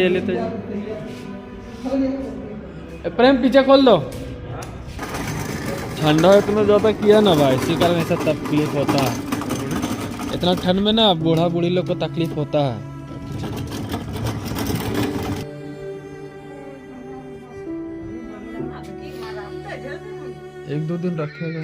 लेते ये प्रेम पीछे खोल दो। ठंडा इतना ज़्यादा किया ना भाई, इसी कारण ऐसा तकलीफ होता है। इतना ठंड में ना बूढ़ा बूढ़ी लोग को तकलीफ होता है। एक दो दिन रखेगा।